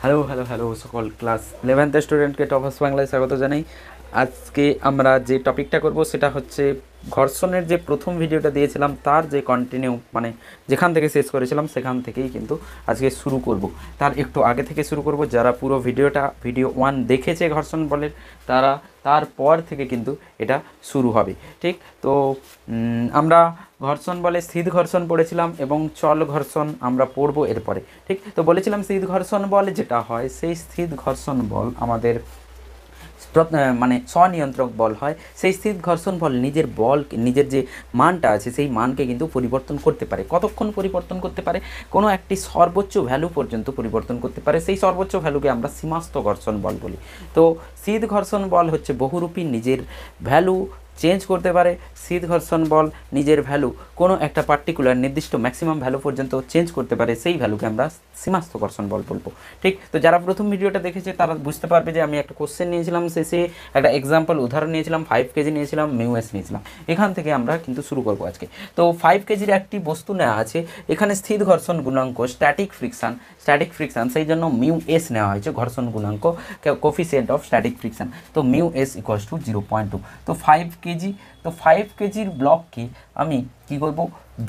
Hello hello hello সকল class 11th স্টুডেন্টকে toppers বাংলায় স্বাগত জানাই। আজকে আমরা যে টপিকটা করব সেটা হচ্ছে ঘর্ষণের যে প্রথম ভিডিওটা দিয়েছিলাম তার যে কন্টিনিউ মানে যেখান থেকে শেষ করেছিলাম সেখান থেকেই কিন্তু আজকে শুরু করব। তার একটু আগে থেকে শুরু করব, যারা পুরো ভিডিও 1 দেখেছে ঘর্ষণ বলের তারা তারপর থেকে কিন্তু এটা শুরু হবে। ঠিক তো আমরা ঘর্ষণ বলে স্থির ঘর্ষণ পড়েছিলাম এবং চল ঘর্ষণ আমরা পড়বো এরপরে। ঠিক তো বলেছিলাম স্থির ঘর্ষণ বল যেটা হয় সেই স্থির ঘর্ষণ বল আমাদের মানে স্বনিয়ন্ত্রক বল হয়। সেই স্থির ঘর্ষণ বল নিজের যে মানটা আছে সেই মানকে কিন্তু পরিবর্তন করতে পারে। কতক্ষণ পরিবর্তন করতে পারে? কোনো একটি সর্বোচ্চ ভ্যালু পর্যন্ত পরিবর্তন করতে পারে। সেই সর্বোচ্চ ভ্যালুকে আমরা সীমাস্থ ঘর্ষণ বল বলি। তো স্থির ঘর্ষণ বল হচ্ছে বহুরূপী, নিজের ভ্যালু চেঞ্জ করতে পারে। স্থির ঘর্ষণ বল নিজের ভ্যালু কোনো একটা পার্টিকুলার নির্দিষ্ট ম্যাক্সিমাম ভ্যালু পর্যন্ত চেঞ্জ করতে পারে, সেই ভ্যালুকে আমরা সীমাস্থ ঘর্ষণ বল বলবো। ঠিক তো যারা প্রথম ভিডিওটা দেখেছে তারা বুঝতে পারবে যে আমি একটা কোশ্চেন নিয়েছিলাম, শেষে একটা এক্সাম্পল উদাহরণ নিয়েছিলাম, 5 কেজি নিয়েছিলাম, মিউএস নিয়েছিলাম। এখান থেকে আমরা কিন্তু শুরু করবো আজকে। তো 5 কেজির একটি বস্তু নেওয়া আছে, এখানে স্থির ঘর্ষণ গুণাঙ্ক স্ট্যাটিক ফ্রিকশন, সেই জন্য মিউএস নেওয়া হয়েছে ঘর্ষণ গুণাঙ্ক, কোফিসিয়েন্ট অফ স্ট্যাটিক ফ্রিকশন। তো মিউএস ইকুয়ালস টু 0.2। তো 5 কেজি, তো 5 কেজির ব্লককে আমি কি করব,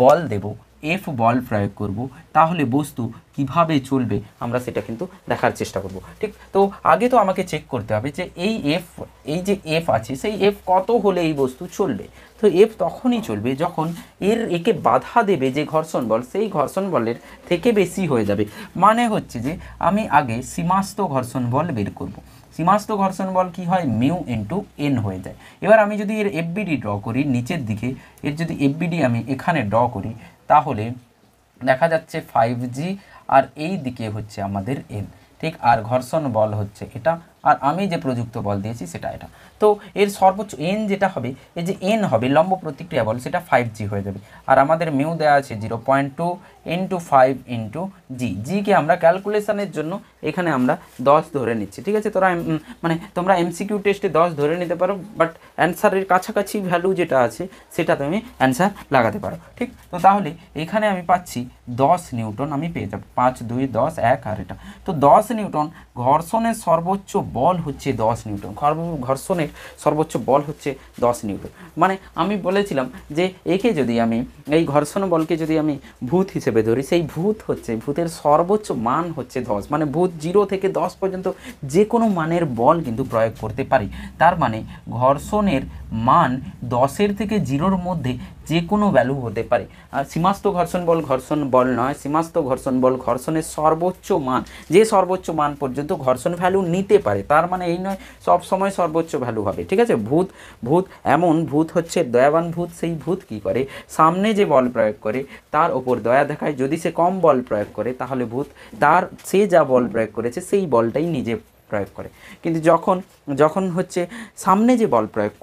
বল দেব, এফ বল প্রয়োগ করব, তাহলে বস্তু কিভাবে চলবে আমরা সেটা কিন্তু দেখার চেষ্টা করব। ঠিক তো আগে তো আমাকে চেক করতে হবে যে এই যে এফ আছে সেই এফ কত হলে এই বস্তু চলবে। তো এফ তখনই চলবে যখন একে বাধা দেবে যে ঘর্ষণ বল সেই ঘর্ষণ বলের থেকে বেশি হয়ে যাবে। মানে হচ্ছে যে আমি আগে সীমাস্থ ঘর্ষণ বল বের করব। সীমাস্থ ঘর্ষণ বল কি হয়, মিউ ইন্টু এন হয়ে যায়। এবার আমি যদি এর এফবিডি ড্র করি নিচের দিকে, এর যদি এফবিডি আমি এখানে ড্র করি তাহলে দেখা যাচ্ছে 5G, আর এই দিকে হচ্ছে আমাদের এন। ঠিক, আর ঘর্ষণ বল হচ্ছে এটা, আর আমি যে প্রযুক্ত বল দিয়েছি সেটা এটা। তো এর সর্বোচ্চ এন যেটা হবে, এই যে এন হবে লম্ব প্রতিক্রিয়া বল, সেটা 5G হয়ে যাবে। আর আমাদের মিউ দেওয়া আছে 0.2 ইন্টু 5 ইন্টু জিকে আমরা ক্যালকুলেশনের জন্য এখানে আমরা 10 ধরে নিচ্ছি। ঠিক আছে, তোমরা এমসিকিউ টেস্টে 10 ধরে নিতে পারো, বাট অ্যান্সারের কাছাকাছি ভ্যালু যেটা আছে সেটা তুমি অ্যান্সার লাগাতে পারো। ঠিক তো তাহলে এখানে আমি পাচ্ছি 10 নিউটন, আমি পেয়ে যাবো 5 2 10 1, আর এটা তো 10 নিউটন। ঘর্ষণের সর্বোচ্চ বল হচ্ছে 10 নিউটন, ঘর্ষণের সর্বোচ্চ বল হচ্ছে 10 নিউটন। মানে আমি বলেছিলাম যে একে যদি আমি এই ঘর্ষণ বলকে যদি আমি ভূত হিসেবে ধরি, সেই ভূতের সর্বোচ্চ মান হচ্ছে 10। মানে ভূত 0 থেকে 10 পর্যন্ত যে কোনো মানের বল কিন্তু প্রয়োগ করতে পারি। তার মানে ঘর্ষণের মান 10-এর থেকে 0-র মধ্যে যে কোনো ভ্যালু হতে পারে। আর সীমাস্থ ঘর্ষণ বল নয়, সীমাস্থ ঘর্ষণ বল ঘর্ষণের সর্বোচ্চ মান, যে সর্বোচ্চ মান পর্যন্ত ঘর্ষণ ভ্যালু নিতে পারে। তার মানে এই নয় সব সময় সর্বোচ্চ ভ্যালু হবে। ঠিক আছে, ভূত হচ্ছে দয়াবান ভূত। সেই ভূত কি করে, সামনে যে বল প্রয়োগ করে তার ওপর দয়া দেখায়। যদি সে কম বল প্রয়োগ করে তাহলে ভূত সে যা বল প্রয়োগ করেছে সেই বলটাই নিজে প্রয়োগ করে। কিন্তু যখন হচ্ছে সামনে যে বল প্রয়োগ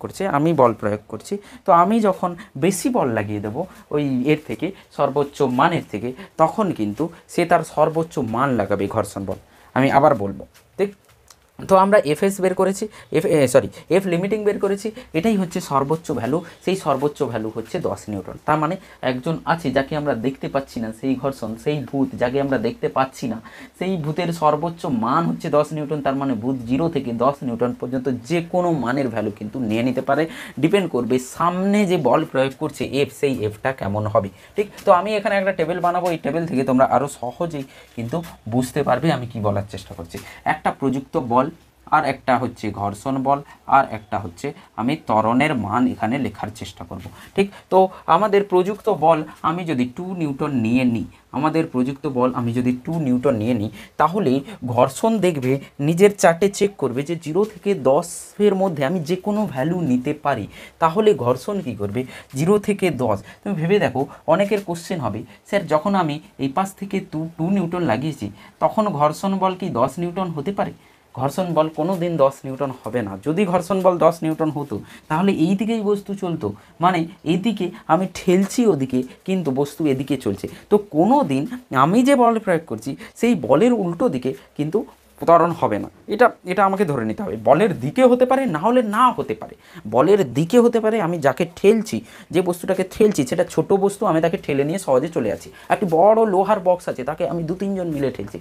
করছে আমি বল প্রয়োগ করছি, তো আমি যখন বেশি বল লাগিয়ে দেবো ওই এর থেকে সর্বোচ্চ মানের থেকে, তখন কিন্তু সে তার সর্বোচ্চ মান লাগাবে ঘর্ষণ বল। আমি আবার বলবো, ঠিক তো আমরা এফএস বের করেছি, এফ লিমিটিং বের করেছি, এটাই হচ্ছে সর্বোচ্চ ভ্যালু। সেই সর্বোচ্চ ভ্যালু হচ্ছে 10 নিউটন। তার মানে একজন আছে যাকে আমরা দেখতে পাচ্ছি না, সেই ঘর্ষণ, সেই ভূত যাকে আমরা দেখতে পাচ্ছি না, সেই ভূতের সর্বোচ্চ মান হচ্ছে 10 নিউটন। তার মানে ভূত 0 থেকে 10 নিউটন পর্যন্ত যে কোনো মানের ভ্যালু কিন্তু নিয়ে নিতে পারে। ডিপেন্ড করবে সামনে যে বল প্রয়োগ করছে এফ, সেই এফটা কেমন হবে। ঠিক তো আমি এখানে একটা টেবিল বানাবো, এই টেবিল থেকে তোমরা আরও সহজেই কিন্তু বুঝতে পারবে আমি কি বলার চেষ্টা করছি। একটা প্রযুক্ত বল, আর একটা হচ্ছে ঘর্ষণ বল, আর একটা হচ্ছে আমি ত্বরণের মান এখানে লেখার চেষ্টা করব। ঠিক তো আমাদের প্রযুক্ত বল আমি যদি 2 নিউটন নিয়ে নিই, তাহলে ঘর্ষণ দেখবে নিজের চার্টে চেক করবে যে 0 থেকে 10-এর মধ্যে আমি যে কোনো ভ্যালু নিতে পারি। তাহলে ঘর্ষণ কি করবে, 0 থেকে 10। তুমি ভেবে দেখো, অনেকের কোশ্চেন হবে, স্যার যখন আমি এই পাশ থেকে 2 নিউটন লাগিয়েছি তখন ঘর্ষণ বল কি 10 নিউটন হতে পারে? ঘর্ষণ বল কোনো দিন 10 নিউটন হবে না। যদি ঘর্ষণ বল 10 নিউটন হতো তাহলে এই দিকেই বস্তু চলতো, মানে এইদিকে আমি ঠেলছি ওদিকে কিন্তু বস্তু এদিকে চলছে। তো কোনো দিন আমি যে বল প্রয়োগ করছি সেই বলের উল্টো দিকে কিন্তু ত্বরণ হবে না, এটা এটা আমাকে ধরে নিতে হবে। বলের দিকে হতে পারে, না হলে না হতে পারে। বলের দিকে হতে পারে, আমি যাকে ঠেলছি, যে বস্তুটাকে ঠেলছি সেটা ছোট বস্তু, আমি তাকে ঠেলে নিয়ে সহজে চলে যাচ্ছি। একটি বড় লোহার বক্স আছে, তাকে আমি 2-3 জন মিলে ঠেলছি,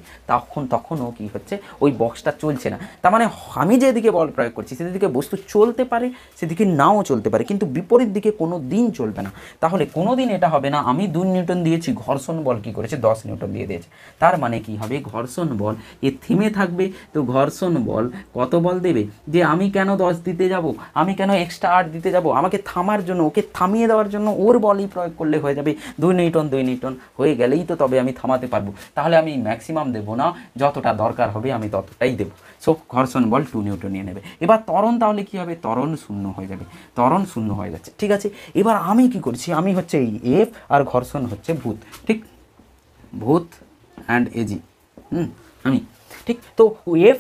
তখনও কি হচ্ছে, ওই বক্সটা চলছে না। তার মানে আমি যেদিকে বল প্রয়োগ করছি সেদিকে বস্তু চলতে পারে, সেদিকে নাও চলতে পারে, কিন্তু বিপরীত দিকে কোনো দিন চলবে না। তাহলে কোনো দিন এটা হবে না আমি 2 নিউটন দিয়েছি, ঘর্ষণ বল কী করেছে 10 নিউটন দিয়ে দিয়েছে। তার মানে কি হবে, ঘর্ষণ বল এ থেমে থাকবে। তো ঘর্ষণ বল কত বল দেবে, যে আমি কেন 10 দিতে যাব, আমি কেন এক্সট্রা 8 দিতে যাব, আমাকে থামার জন্য, ওকে থামিয়ে দেওয়ার জন্য ওর বলই প্রয়োগ করলে হয়ে যাবে। 2 নিউটন 2 নিউটন হয়ে গেলেই তো তবে আমি থামাতে পারবো। তাহলে আমি ম্যাক্সিমাম দেবো না, যতটা দরকার হবে আমি ততটাই দেবো। সো ঘর্ষণ বল 2 নিউটন নিয়ে নেবে। এবার ত্বরণ তাহলে কী হবে, ত্বরণ শূন্য হয়ে যাবে, ত্বরণ শূন্য হয়ে যাচ্ছে। ঠিক আছে, এবার আমি কি করছি, আমি হচ্ছে এই এফ আর ঘর্ষণ হচ্ছে ভূত, ঠিক, ভূত অ্যান্ড এজি, আমি, ঠিক। তো এফ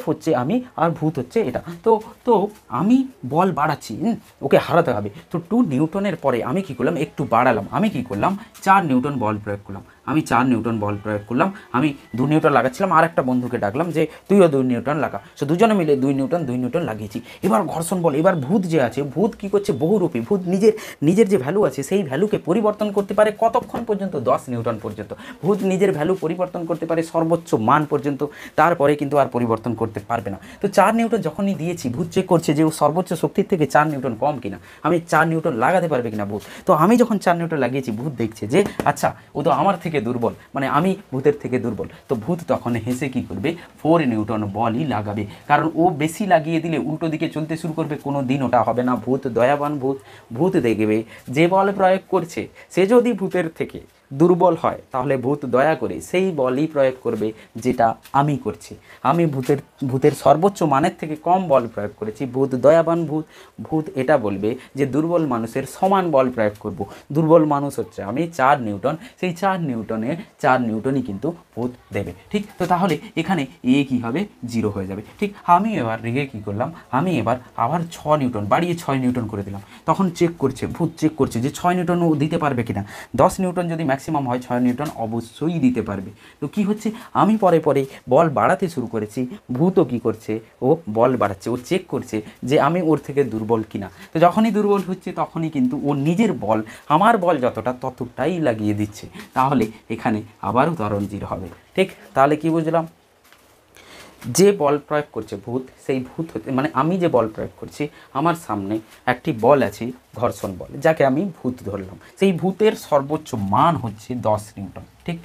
হচ্ছে আমি আর ভূত হচ্ছে এটা। তো তো আমি বল বাড়াচ্ছি, ওকে হারাতে হবে। তো 2 নিউটনের পরে আমি কি করলাম, একটু বাড়ালাম, আমি কি করলাম 4 নিউটন বল প্রয়োগ করলাম, আমি 4 নিউটন বল প্রয়োগ করলাম। আমি 2 নিউটন লাগাচ্ছিলাম, আর একটা বন্ধুকে ডাকলাম যে তুইও 2 নিউটন লাগা। সো দুজনে মিলে 2 নিউটন লাগিয়েছি। এবার ঘর্ষণ বল, এবার ভূত যে আছে, ভূত কী করছে, বহুরূপী। ভূত নিজের যে ভ্যালু আছে সেই ভ্যালুকে পরিবর্তন করতে পারে কতক্ষণ পর্যন্ত, 10 নিউটন পর্যন্ত। ভূত নিজের ভ্যালু পরিবর্তন করতে পারে সর্বোচ্চ মান পর্যন্ত, তারপরে কিন্তু আর পরিবর্তন করতে পারবে না। তো 4 নিউটন যখনই দিয়েছি, ভূত চেক করছে যে ও সর্বোচ্চ শক্তির থেকে 4 নিউটন কম কিনা, আমি 4 নিউটন লাগাতে পারবে কিনা ভূত। তো আমি যখন 4 নিউটন লাগিয়েছি, ভূত দেখছে যে আচ্ছা ও তো আমার থেকে দুর্বল, মানে আমি ভূতের থেকে দুর্বল। তো ভূত তখন হেসে কী করবে, 4 নিউটন বলই লাগাবে, কারণ ও বেশি লাগিয়ে দিলে উল্টো দিকে চলতে শুরু করবে, কোনো দিন ওটা হবে না। ভূত দয়াবান ভূত দেখবে যে বল প্রয়োগ করছে সে যদি ভূতের থেকে দুর্বল হয়, তাহলে ভূত দয়া করে সেই বলই প্রয়োগ করবে যেটা আমি করছি। আমি ভূতের সর্বোচ্চ মানের থেকে কম বল প্রয়োগ করেছি, ভূত দয়াবান ভূত এটা বলবে যে দুর্বল মানুষের সমান বল প্রয়োগ করব। দুর্বল মানুষ হচ্ছে আমি, 4 নিউটন, সেই 4 নিউটনই কিন্তু ভূত দেবে। ঠিক, তো তাহলে এখানে এ কী হবে, 0 হয়ে যাবে। ঠিক, আমি এবার রেগে কী করলাম, আমি এবার আবার 6 নিউটন বাড়িয়ে 6 নিউটন করে দিলাম। তখন ভূত চেক করছে যে 6 নিউটন ও দিতে পারবে কিনা। 10 নিউটন যদি ম্যাক্সিমাম হয়, 6 নিউটন অবশ্যই দিতে পারবে। তো কি হচ্ছে, আমি পরে বল বাড়াতে শুরু করেছি, ভূতও কী করছে, ও বল বাড়াচ্ছে, ও চেক করছে যে আমি ওর থেকে দুর্বল কিনা। তো যখনই দুর্বল হচ্ছে তখনই কিন্তু ও নিজের বল, আমার বল যতটা ততটাই লাগিয়ে দিচ্ছে। তাহলে এখানে আবারও ত্বরণ 0 হবে। ঠিক, তাহলে কি বুঝলাম, যে বল প্রয়োগ করছে ভূত, সেই ভূত হতে মানে আমি যে বল প্রয়োগ করছি, আমার সামনে একটি বল আছে ঘর্ষণ বল, যাকে আমি ভূত ধরলাম। সেই ভূতের সর্বোচ্চ মান হচ্ছে 10 নিউটন। ঠিক,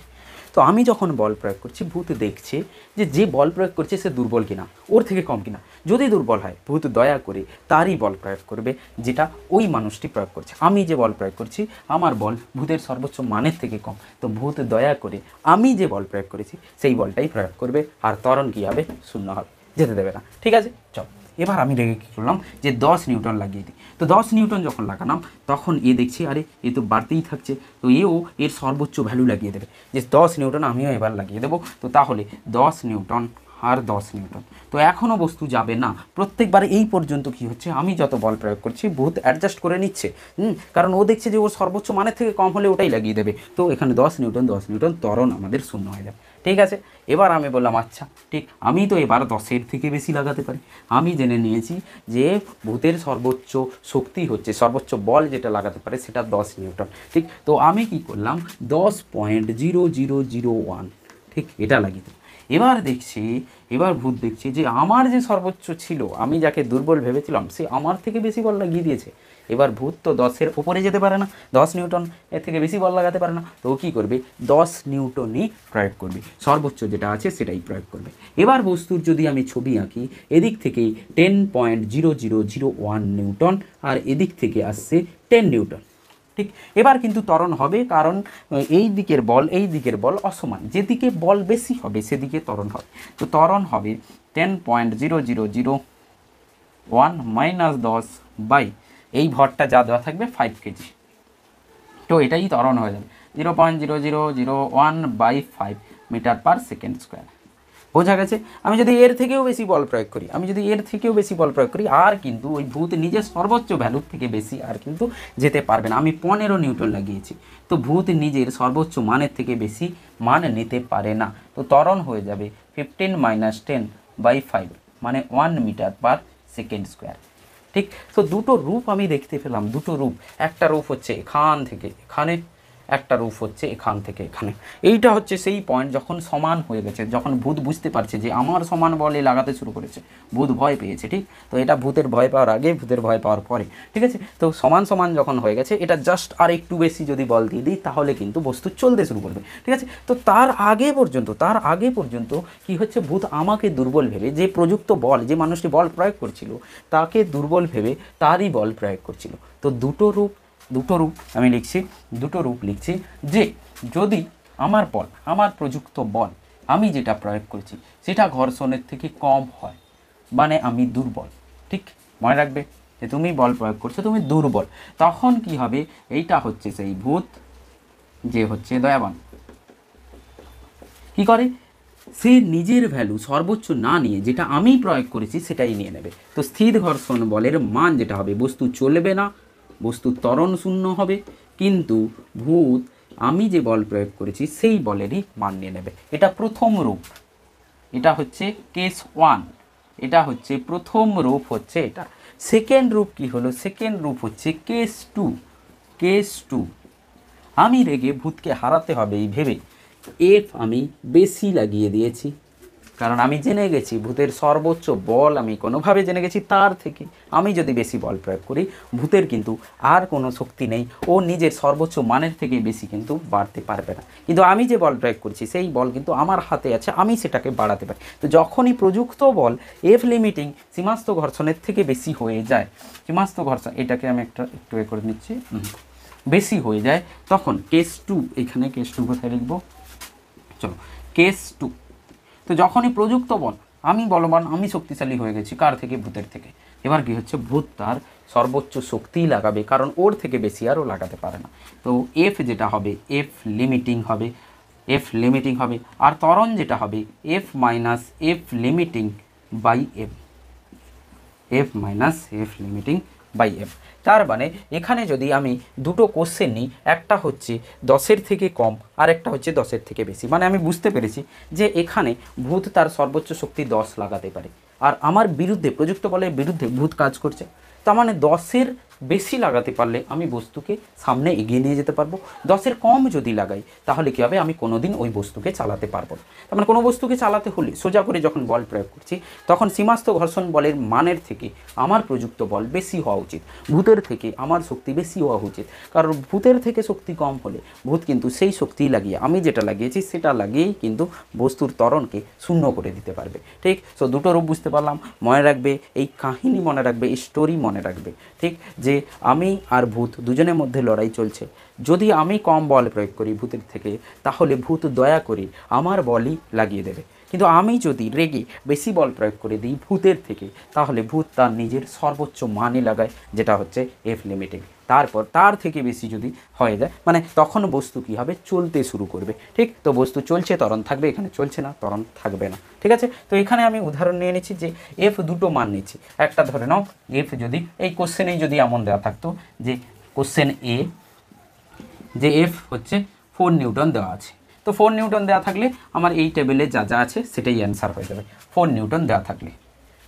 তো আমি যখন বল প্রয়োগ করছি, ভূত দেখছে যে বল প্রয়োগ করছে সে দুর্বল কিনা, ওর থেকে কম কিনা। যদি দুর্বল হয়, ভূত দয়া করে তারই বল প্রয়োগ করবে যেটা ওই মানুষটি প্রয়োগ করছে। আমি যে বল প্রয়োগ করছি, আমার বল ভূতের সর্বোচ্চ মানের থেকে কম, তো ভূত দয়া করে আমি যে বল প্রয়োগ করেছি সেই বলটাই প্রয়োগ করবে, আর ত্বরণ কী হবে, শূন্য হবে, যেতে দেবে না। ঠিক আছে, চল এবার আমি রেগে কী করলাম, যে 10 নিউটন লাগিয়ে দিই। তো 10 নিউটন যখন লাগালাম, তখন এ দেখছি আরে এ তো বাড়তেই থাকছে, তো এও এর সর্বোচ্চ ভ্যালু লাগিয়ে দেবে, যে 10 নিউটন আমিও এবার লাগিয়ে দেবো। তো তাহলে 10 নিউটন আর 10 নিউটন, তো এখনও বস্তু যাবে না। প্রত্যেকবার এই পর্যন্ত কি হচ্ছে, আমি যত বল প্রয়োগ করছি ভূত অ্যাডজাস্ট করে নিচ্ছে, কারণ ও দেখছে যে ওর সর্বোচ্চ মানের থেকে কম হলে ওটাই লাগিয়ে দেবে। তো এখানে 10 নিউটন ত্বরণ আমাদের শূন্য হয়ে যাবে। ঠিক আছে, এবার আমি বললাম আচ্ছা ঠিক, আমি তো এবার 10-এর থেকে বেশি লাগাতে পারি। আমি জেনে নিয়েছি যে ভূতের সর্বোচ্চ শক্তি হচ্ছে, সর্বোচ্চ বল যেটা লাগাতে পারে সেটা 10 নিউটন। ঠিক, তো আমি কি করলাম, 10.0001, ঠিক, এটা লাগিয়ে দেব। এবার ভূত দেখছি যে আমার যে সর্বোচ্চ ছিল, আমি যাকে দুর্বল ভেবেছিলাম, সে আমার থেকে বেশি বল লাগিয়ে দিয়েছে। এবার ভূত তো 10-এর উপরে যেতে পারে না, 10 নিউটন এর থেকে বেশি বল লাগাতে পারে না। তো ও কী করবে, 10 নিউটনই প্রয়োগ করবে, সর্বোচ্চ যেটা আছে সেটাই প্রয়োগ করবে। এবার বস্তুর যদি আমি ছবি আঁকি, এদিক থেকে 10.0001 নিউটন, আর এদিক থেকে আসছে 10 নিউটন। ঠিক, এবার কিন্তু ত্বরণ হবে, কারণ এই দিকের বল অসমান, যেদিকে বল বেশি হবে সেদিকে ত্বরণ হবে। তো ত্বরণ হবে 10.0001 মাইনাস 10 বাই এই ভরটা যা দেওয়া থাকবে 5 কেজি। তো এটাই ত্বরণ হয়ে যাবে 0.0001 by 5 metre per second square. বোঝা গেছে। আমি যদি এর থেকেও বেশি বল প্রয়োগ করি, আর কিন্তু ওই ভূত নিজের সর্বোচ্চ ভ্যালুর থেকে বেশি আর কিন্তু যেতে পারবে না। আমি 15 নিউটন লাগিয়েছি, তো ভূত নিজের সর্বোচ্চ মানের থেকে বেশি মান নিতে পারে না। তো ত্বরণ হয়ে যাবে 15 মাইনাস 10/5 মানে 1 মিটার পার সেকেন্ড স্কোয়ার। ঠিক, তো দুটো রূপ আমি দেখতে পেলাম, দুটো রূপ, একটা রূপ হচ্ছে এখান থেকে এখানে, একটা রূপ হচ্ছে এখান থেকে এখানে। এইটা হচ্ছে সেই পয়েন্ট যখন সমান হয়ে গেছে, যখন ভূত বুঝতে পারছে যে আমার সমান বলে লাগাতে শুরু করেছে, ভূত ভয় পেয়েছে। ঠিক, তো এটা ভূতের ভয় পাওয়ার আগে, ভূতের ভয় পাওয়ার পরে। ঠিক আছে, তো সমান সমান যখন হয়ে গেছে, এটা জাস্ট আর একটু বেশি যদি বল দিয়ে দিই তাহলে কিন্তু বস্তু চলতে শুরু করবে। ঠিক আছে, তো তার আগে পর্যন্ত কি হচ্ছে, ভূত আমাকে দুর্বল ভেবে, যে প্রযুক্ত বল, যে মানুষটি বল প্রয়োগ করছিল তাকে দুর্বল ভেবে তারই বল প্রয়োগ করছিল। তো দুটো রূপ আমি লিখছি, দুটো রূপ লিখছি, যে যদি আমার বল, আমার প্রযুক্ত বল আমি যেটা প্রয়োগ করছি সেটা ঘর্ষণের থেকে কম হয়, মানে আমি দুর্বল। ঠিক, মনে রাখবে যে তুমি বল প্রয়োগ করছো, তুমি দুর্বল, তখন কি হবে, এইটা হচ্ছে সেই ভূত যে হচ্ছে দয়াবান, কি করে, সে নিজের ভ্যালু সর্বোচ্চ না নিয়ে যেটা আমি প্রয়োগ করেছি সেটাই নিয়ে নেবে। তো স্থির ঘর্ষণ বলের মান যেটা হবে, বস্তু চলবে না, বস্তু ত্বরণ শূন্য হবে, কিন্তু ভূত আমি যে বল প্রয়োগ করেছি সেই বলেরই মান নিয়ে নেবে। এটা প্রথম রূপ, এটা হচ্ছে কেস 1, এটা হচ্ছে প্রথম রূপ হচ্ছে এটা। সেকেন্ড রূপ কি হলো, সেকেন্ড রূপ হচ্ছে কেস 2। আমি রেগে ভূতকে হারাতে হবে এই ভেবে এফ আমি বেশি লাগিয়ে দিয়েছি, কারণ আমি জেনে গেছি ভূতের সর্বোচ্চ বল, আমি কোনোভাবে জেনে গেছি তার থেকে আমি যদি বেশি বল প্রয়োগ করি ভূতের কিন্তু আর কোনো শক্তি নেই, ও নিজের সর্বোচ্চ মানের থেকে বেশি কিন্তু বাড়তে পারবে না। কিন্তু আমি যে বল প্রয়োগ করছি সেই বল কিন্তু আমার হাতে আছে, আমি সেটাকে বাড়াতে পারি। তো যখনই প্রযুক্ত বল এফ লিমিটিং সীমাস্থ ঘর্ষণের থেকে বেশি হয়ে যায়, সীমাস্থ ঘর্ষণ, এটাকে আমি একটু এ করে নিচ্ছি, বেশি হয়ে যায়, তখন কেস 2, এখানে কেস 2 কোথায় লিখবো, চলো কেস 2। তো যখনই প্রযুক্ত বল, আমি বলবান, আমি শক্তিশালী হয়ে গেছি, কার থেকে, ভূতের থেকে, এবার কি হচ্ছে, ভূত তার সর্বোচ্চ শক্তিই লাগাবে, কারণ ওর থেকে বেশি আরও লাগাতে পারে না। তো এফ যেটা হবে, এফ লিমিটিং হবে, আর ত্বরণ যেটা হবে F minus F limiting by F. তার মানে এখানে যদি আমি দুটো কোশ্চেন নিই, একটা হচ্ছে 10-এর থেকে কম আর একটা হচ্ছে 10-এর থেকে বেশি, মানে আমি বুঝতে পেরেছি যে এখানে ভূত তার সর্বোচ্চ শক্তি 10 লাগাতে পারে, আর আমার বিরুদ্ধে, প্রযুক্ত বলের বিরুদ্ধে ভূত কাজ করছে, তার মানে 10-এর বেশি লাগাতে পারলে আমি বস্তুকে সামনে এগিয়ে নিয়ে যেতে পারবো। 10-এর কম যদি লাগাই তাহলে কী হবে, আমি কোনো দিন ওই বস্তুকে চালাতে পারবো না। তার মানে কোনো বস্তুকে চালাতে হলে সোজা করে যখন বল প্রয়োগ করছি তখন সীমাস্থ ঘর্ষণ বলের মানের থেকে আমার প্রযুক্ত বল বেশি হওয়া উচিত, ভূতের থেকে আমার শক্তি বেশি হওয়া উচিত, কারণ ভূতের থেকে শক্তি কম হলে ভূত কিন্তু সেই শক্তি লাগিয়ে, আমি যেটা লাগিয়েছি সেটা লাগিয়েই কিন্তু বস্তুর ত্বরণকে শূন্য করে দিতে পারবে। ঠিক, সো দুটো রূপ বুঝতে পারলাম, মনে রাখবে এই কাহিনী, মনে রাখবে এই স্টোরি, মনে রাখবে ঠিক, যে আমি আর ভূত দুজনের মধ্যে লড়াই চলছে, যদি আমি কম বল প্রয়োগ করি ভূতের থেকে তাহলে ভূত দয়া করে আমার বলই লাগিয়ে দেবে, কিন্তু আমি যদি রেগে বেশি বল প্রয়োগ করে দিই ভূতের থেকে তাহলে ভূত তার নিজের সর্বোচ্চ মানই লাগায়, যেটা হচ্ছে এফ লিমিটিং। তারপর তার থেকে বেশি যদি হয়ে যায় মানে তখন বস্তু কী হবে, চলতে শুরু করবে। ঠিক, তো বস্তু চলছে ত্বরণ থাকবে, এখানে চলছে না ত্বরণ থাকবে না। ঠিক আছে, তো এখানে আমি উদাহরণ নিয়ে নিচ্ছি যে এফ দুটো মান নিচ্ছি, একটা ধরে নাও এফ যদি এই কোশ্চেনেই যদি এমন দেওয়া থাকতো যে কোশ্চেন এ যে এফ হচ্ছে 4 নিউটন দেওয়া আছে, তো 4 নিউটন দেওয়া থাকলে আমার এই টেবিলে যা যা আছে সেটাই অ্যান্সার হয়ে যাবে, 4 নিউটন দেওয়া থাকলে।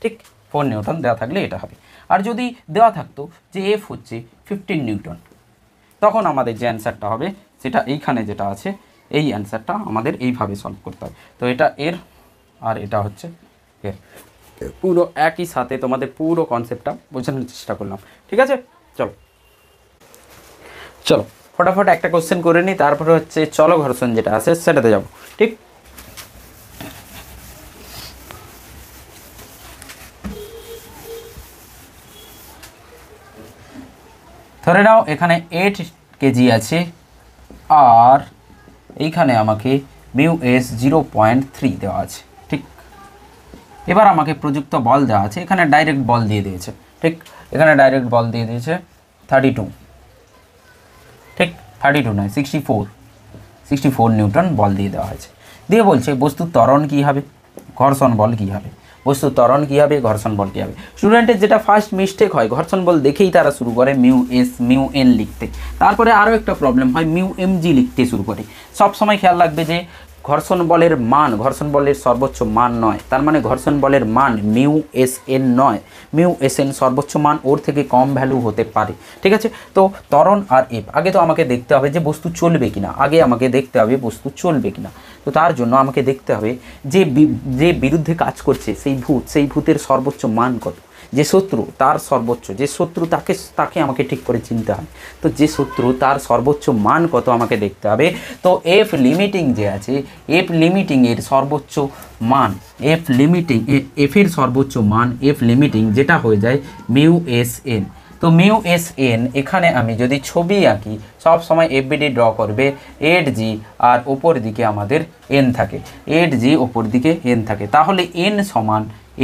ঠিক, 4 নিউটন দেওয়া থাকলে এটা হবে। আর যদি দেওয়া থাকতো যে এফ হচ্ছে 15 নিউটন, তখন আমাদের যে অ্যান্সারটা হবে সেটা এইখানে যেটা আছে এই অ্যান্সারটা আমাদের এইভাবে সলভ করতে হবে। তো এটা এর আর এটা হচ্ছে এর, পুরো একই সাথে তোমাদের পুরো কনসেপ্টটা বোঝানোর চেষ্টা করলাম। ঠিক আছে, চলো ফটাফট একটা কোশ্চেন করে নিই, তারপরে হচ্ছে চলো ঘর্ষণ যেটা আছে সেটাতে যাব। ঠিক, ধরে নাও এখানে 8 কেজি আছে আর এইখানে আমাকে মিউ এস 0.3 দেওয়া আছে। ঠিক, এবার আমাকে প্রযুক্ত বল দেওয়া আছে, এখানে ডাইরেক্ট বল দিয়ে দিয়েছে। ঠিক, এখানে ডাইরেক্ট বল দিয়ে দিয়েছে 32, ঠিক 32 নয় 64 নিউটন বল দিয়ে দেওয়া হয়েছে, দিয়ে বলছে বস্তুর ত্বরণ কী হবে, ঘর্ষণ বল কী হবে, বস্তুর ত্বরণ কী হবে, ঘর্ষণ বল কী হবে। স্টুডেন্টের যেটা ফার্স্ট মিস্টেক হয়, ঘর্ষণ বল দেখেই তারা শুরু করে মিউ এস মিউ এন লিখতে, তারপরে আরও একটা প্রবলেম হয় মিউ এম জি লিখতে শুরু করে। সবসময় খেয়াল রাখবে যে ঘর্ষণ বলের মান, ঘর্ষণ বলের সর্বোচ্চ মান নয়, তার মানে ঘর্ষণ বলের মান মিউ এস এন নয়, মিউ এস এন সর্বোচ্চ মান, ওর থেকে কম ভ্যালু হতে পারে। ঠিক আছে, তো ত্বরণ আর এফ, আগে তো আমাকে দেখতে হবে যে বস্তু চলবে কিনা, আগে আমাকে দেখতে হবে বস্তু চলবে কিনা। তো তার জন্য আমাকে দেখতে হবে যে বিরুদ্ধে কাজ করছে সেই ভূতের সর্বোচ্চ মান কত, যে শত্রু তার সর্বোচ্চ, যে শত্রু তাকে আমাকে ঠিক করে চিনতে হয়। তো যে শত্রু তার সর্বোচ্চ মান কত আমাকে দেখতে হবে। তো এফ লিমিটিং যে আছে, এফ লিমিটিংয়ের সর্বোচ্চ মান, এফের সর্বোচ্চ মান এফ লিমিটিং যেটা হয়ে যায় মিউ এস এন। তো মিউ এস এন, এখানে আমি যদি ছবি আঁকি সব সময় এফবিডি ড্র করবে 8g আর ওপর দিকে আমাদের এন থাকে, 8g ওপর দিকে এন থাকে, তাহলে এন সমান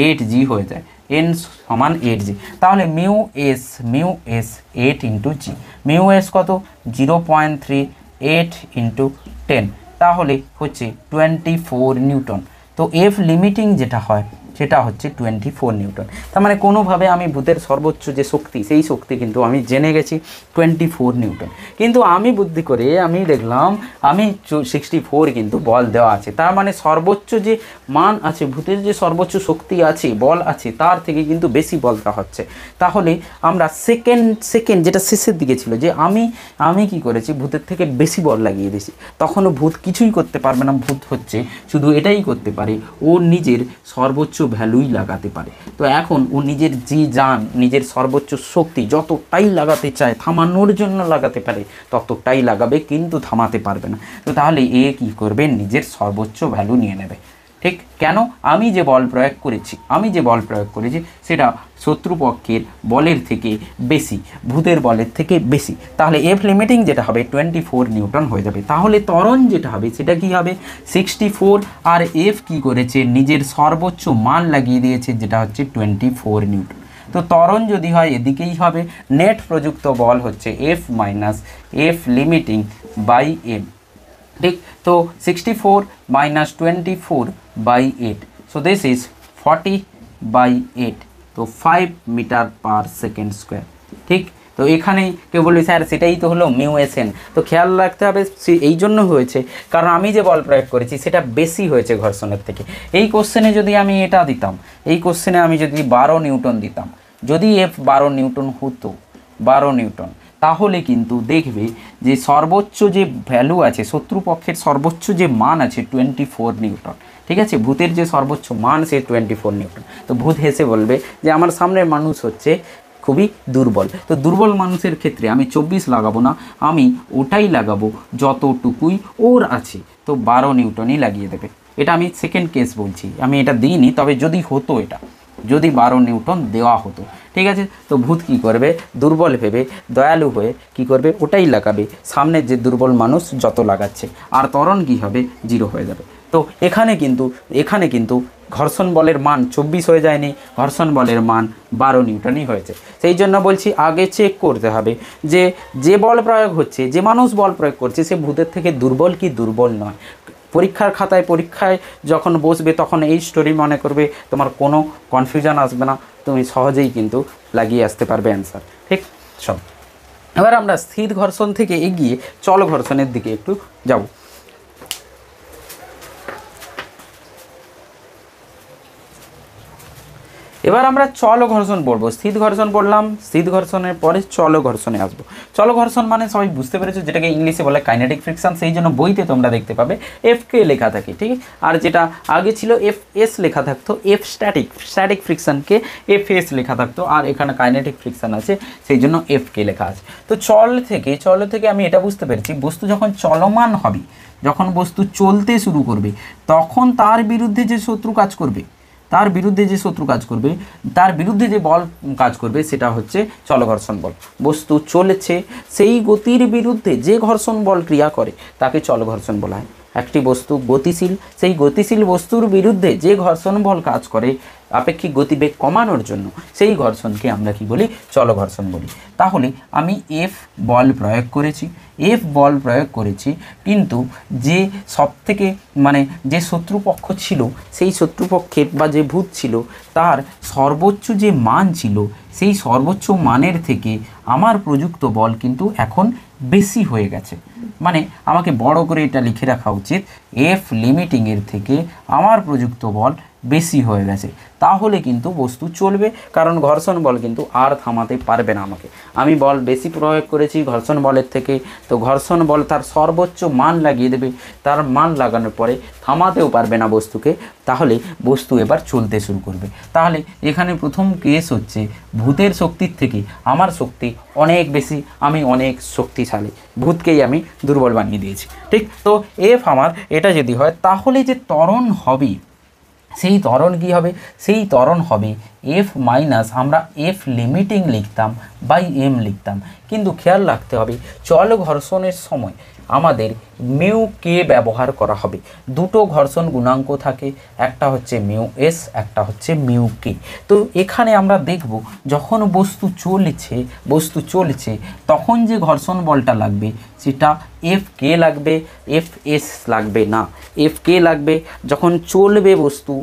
8g হয়ে যায়, এন সমান 8g। তাহলে মিউ এস 8 ইন্টু জি, মিউ এস কত 0.3, 8 ইন্টু 10, তাহলে হচ্ছে 24 নিউটন। তো এফ লিমিটিং যেটা হয় সেটা হচ্ছে 24 নিউটন। তার মানে কোনোভাবে আমি ভূতের সর্বোচ্চ যে শক্তি, সেই শক্তি কিন্তু আমি জেনে গেছি 24 নিউটন। কিন্তু আমি বুদ্ধি করে আমি দেখলাম আমি 64 কিন্তু বল দেওয়া আছে, তার মানে সর্বোচ্চ যে মান আছে, ভূতের যে সর্বোচ্চ শক্তি আছে, বল আছে, তার থেকে কিন্তু বেশি বল দেওয়া হচ্ছে। তাহলে আমরা সেকেন্ড যেটা শেষের দিকে ছিল, যে আমি কি করেছি, ভূতের থেকে বেশি বল লাগিয়ে দিয়েছি, তখনও ভূত কিছুই করতে পারবে না। ভূত হচ্ছে শুধু এটাই করতে পারে, ও নিজের সর্বোচ্চ ভ্যালুই লাগাতে পারে। তো এখন ও নিজের নিজের সর্বোচ্চ শক্তি যতটাই লাগাতে চায়, থামানোর জন্য লাগাতে পারে ততটাই লাগাবে, কিন্তু থামাতে পারবে না। তো তাহলে এ কি করবে, নিজের সর্বোচ্চ ভ্যালু নিয়ে নেবে। ঠিক কেন, আমি যে বল প্রয়োগ করেছি সেটা শত্রুপক্ষের বলের থেকে বেশি, ভূতের বলের থেকে বেশি। তাহলে এফ লিমিটিং যেটা হবে 24 নিউটন হয়ে যাবে। তাহলে ত্বরণ যেটা হবে সেটা কি হবে 64, আর এফ কি করেছে, নিজের সর্বোচ্চ মান লাগিয়ে দিয়েছে যেটা হচ্ছে 24 নিউটন। তো ত্বরণ যদি হয় এদিকেই হবে, নেট প্রযুক্ত বল হচ্ছে F minus F limiting by M. ঠিক, তো 64 minus 24 by 8, so this is 40 by 8, তো 5 মিটার পার সেকেন্ড স্কোয়ার। ঠিক, তো এখানেই কেউ বলবে স্যার সেটাই তো হলো মিউ এস এন। তো খেয়াল রাখতে হবে এই জন্য হয়েছে কারণ আমি যে বল প্রয়োগ করেছি সেটা বেশি হয়েছে ঘর্ষণের থেকে। এই কোশ্চেনে যদি আমি এটা দিতাম, এই কোশ্চেনে আমি যদি 12 নিউটন দিতাম, যদি এফ 12 নিউটন হতো, 12 নিউটন, তাহলে কিন্তু দেখবে যে সর্বোচ্চ যে ভ্যালু আছে, শত্রুপক্ষের সর্বোচ্চ যে মান আছে 24 নিউটন। ঠিক আছে, ভূতের যে সর্বোচ্চ মান সে 24 নিউটন। তো ভূত হেসে বলবে যে আমার সামনের মানুষ হচ্ছে খুবই দুর্বল। তো দুর্বল মানুষের ক্ষেত্রে আমি 24 লাগাবো না, আমি ওটাই লাগাবো যতটুকুই ওর আছে। তো 12 নিউটনই লাগিয়ে দেবে। এটা আমি সেকেন্ড কেস বলছি, আমি এটা দিইনি, তবে যদি হতো, এটা যদি 12 নিউটন দেওয়া হতো, ঠিক আছে, তো ভূত কী করবে, দুর্বল ভেবে দয়ালু হয়ে কি করবে, ওটাই লাগাবে সামনের যে দুর্বল মানুষ যত লাগাচ্ছে, আর ত্বরণ কী হবে, 0 হয়ে যাবে। তো এখানে কিন্তু ঘর্ষণ বলের মান 24 হয়ে যায়নি, ঘর্ষণ বলের মান 12 নিউটনই হয়েছে। সেই জন্য বলছি আগে চেক করতে হবে যে বল প্রয়োগ হচ্ছে, যে মানুষ বল প্রয়োগ করছে সে ভূতের থেকে দুর্বল কি দুর্বল নয়। পরীক্ষায় যখন বসবে তখন এই স্টোরি মনে করবে, তোমার কোনো কনফিউশন আসবে না, তুমি সহজেই কিন্তু লাগিয়ে আসতে পারবে অ্যান্সার। ঠিক, সব। এবার আমরা স্থির ঘর্ষণ থেকে এগিয়ে চল ঘর্ষণের দিকে একটু যাব। এবার আমরা চল ঘর্ষণ পড়বো। স্থির ঘর্ষণ পড়লাম, স্থির ঘর্ষণের পরে চল ঘর্ষণে আসবো। চল ঘর্ষণ মানে সবাই বুঝতে পেরেছো, যেটাকে ইংলিশে বলে কাইনেটিক ফ্রিকশন। সেই জন্য বইতে তোমরা দেখতে পাবে এফকে লেখা থাকে, ঠিক, আর যেটা আগে ছিল এফ এস লেখা থাকতো, এফ স্ট্যাটিক ফ্রিকশনকে এফ এস লেখা থাকতো, আর এখানে কাইনেটিক ফ্রিকশন আছে সেই জন্য এফকে লেখা আছে। তো চল থেকে আমি এটা বুঝতে পেরেছি, বস্তু যখন চলমান হবে, যখন বস্তু চলতে শুরু করবে, তখন তার বিরুদ্ধে যে শত্রু কাজ করবে, তার বিরুদ্ধে যে বল কাজ করবে সেটা হচ্ছে চলঘর্ষণ বল। বস্তু চলেছে, সেই গতির বিরুদ্ধে যে ঘর্ষণ বল ক্রিয়া করে তাকে চলঘর্ষণ বলা হয়। একটি বস্তু গতিশীল, সেই গতিশীল বস্তুর বিরুদ্ধে যে ঘর্ষণ বল কাজ করে আপেক্ষিক গতিবেগ কমানোর জন্য, সেই ঘর্ষণকে আমরা কি বলি, চলঘর্ষণ বলি। তাহলে আমি এফ বল প্রয়োগ করেছি, কিন্তু যে সবথেকে যে শত্রুপক্ষ ছিল, সেই শত্রুপক্ষের বা যে ভূত ছিল তার সর্বোচ্চ যে মান ছিল, সেই সর্বোচ্চ মানের থেকে আমার প্রযুক্ত বল কিন্তু এখন বেশি হয়ে গেছে, মানে আমাকে বড় করে এটা লিখে রাখা উচিত, এফ লিমিটিংয়ের থেকে আমার প্রযুক্ত বল বেশি হয়ে গেছে, তাহলে কিন্তু বস্তু চলবে, কারণ ঘর্ষণ বল কিন্তু আর থামাতে পারবে না আমাকে। আমি বল বেশি প্রয়োগ করেছি ঘর্ষণ বলের থেকে, তো ঘর্ষণ বল তার সর্বোচ্চ মান লাগিয়ে দেবে, তার মান লাগানোর পরে থামাতেও পারবে না বস্তুকে, তাহলে বস্তু এবার চলতে শুরু করবে। তাহলে এখানে প্রথম কেস হচ্ছে ভূতের শক্তির থেকে আমার শক্তি অনেক বেশি, আমি অনেক শক্তিশালী, ভূতকেই আমি দুর্বল বানিয়ে দিয়েছি। ঠিক, তো এফ আমার এটা যদি হয়, তাহলে যে ত্বরণ হবে সেই ত্বরণ কী হবে, সেই ত্বরণ হবে এফ মাইনাস, আমরা এফ লিমিটিং লিখতাম বাই এম লিখতাম, কিন্তু খেয়াল রাখতে হবে চল ঘর্ষণের সময় আমাদের মিউ কে ব্যবহার করা হবে। দুটো ঘর্ষণ গুণাঙ্ক থাকে, একটা হচ্ছে মিউ এস, একটা হচ্ছে মিউ কে। তো এখানে আমরা দেখব যখন বস্তু চলছে তখন যে ঘর্ষণ বলটা লাগবে সেটা এফ কে লাগবে, এফ এস লাগবে না, এফ কে লাগবে। যখন চলবে বস্তু